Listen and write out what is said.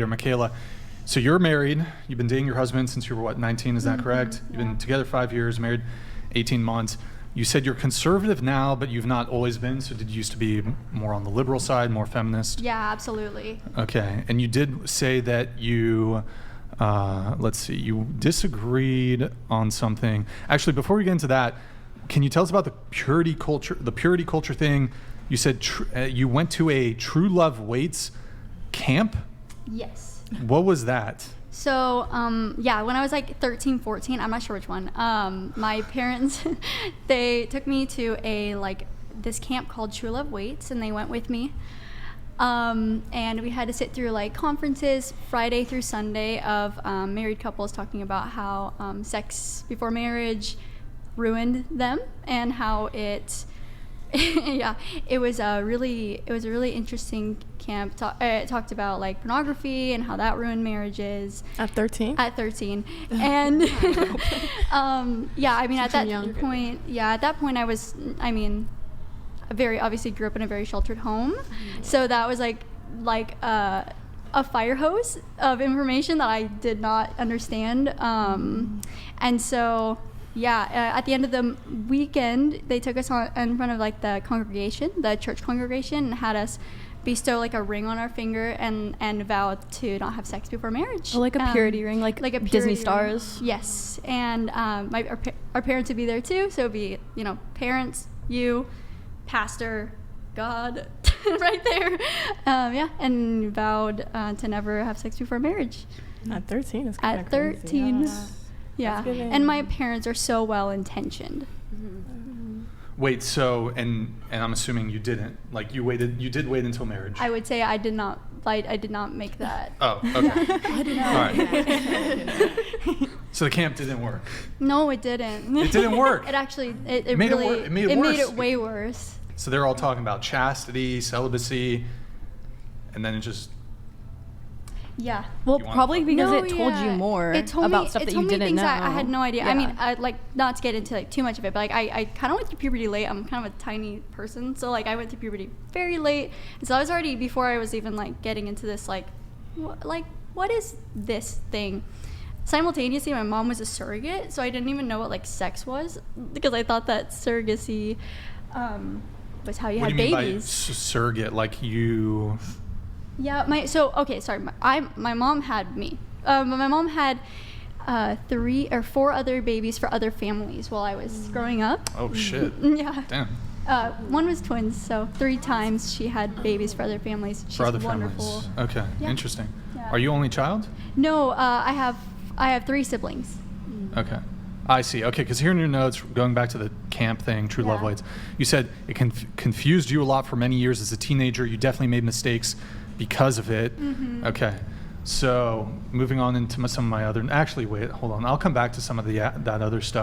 Michaela. So you're married. You've been dating your husband since you were, 19? Is that correct? You've been together 5 years, married 18 months. You said you're conservative now, but you've not always been. So did you used to be more on the liberal side, more feminist? Yeah, absolutely. Okay. And you did say that you, you disagreed on something. Actually, before we get into that, can you tell us about the purity culture thing? You said you went to a True Love Waits camp? Yes. What was that? So, when I was like 13, 14, I'm not sure which one, my parents, they took me to this camp called True Love Waits, and they went with me. And we had to sit through like conferences Friday through Sunday of married couples talking about how sex before marriage ruined them, and how it it was a really interesting camp. It talked about like pornography and how that ruined marriages At 13? At 13. And at that point I was, very obviously grew up in a very sheltered home. So that was like a fire hose of information that I did not understand. And so at the end of the weekend, they took us in front of like the church congregation, and had us bestow like a ring on our finger and vow to not have sex before marriage. Oh, like a purity ring, like a Disney stars. Yes, and our parents would be there too. So it'd be parents, you, pastor, God, right there. And vowed to never have sex before marriage. At 13 is kind of At crazy. 13. Yeah, and my parents are so well intentioned. Wait, so and I'm assuming you didn't, like you did wait until marriage. I would say I did not make that. Oh, okay. I did not. All right. So the camp didn't work. No, it didn't. It didn't work. It actually it made really it worse. made it way worse. So they're all talking about chastity, celibacy, and then it just. Yeah. Well, probably because it told you more about stuff that you didn't know. I had no idea. Yeah. I mean, not to get into like too much of it, but like I kind of went through puberty late. I'm kind of a tiny person, so like I went through puberty very late. And so I was already, before I was even like getting into this what is this thing? Simultaneously, my mom was a surrogate, so I didn't even know what like sex was, because I thought that surrogacy was how you had babies. What do you mean by surrogate? Like you. Yeah, my mom had me. My mom had 3 or 4 other babies for other families while I was growing up. Oh shit. Yeah. Damn. One was twins, so 3 times she had babies for other families. She's for other wonderful. families. Okay, Yeah. interesting. Yeah. Are you only child? No, I have 3 siblings. Okay. I see. Okay, because here in your notes, going back to the camp thing, True Love Waits, you said it confused you a lot for many years as a teenager. You definitely made mistakes because of it. Mm-hmm. Okay. So moving on into some of my other. Actually, wait, hold on. I'll come back to some of that other stuff.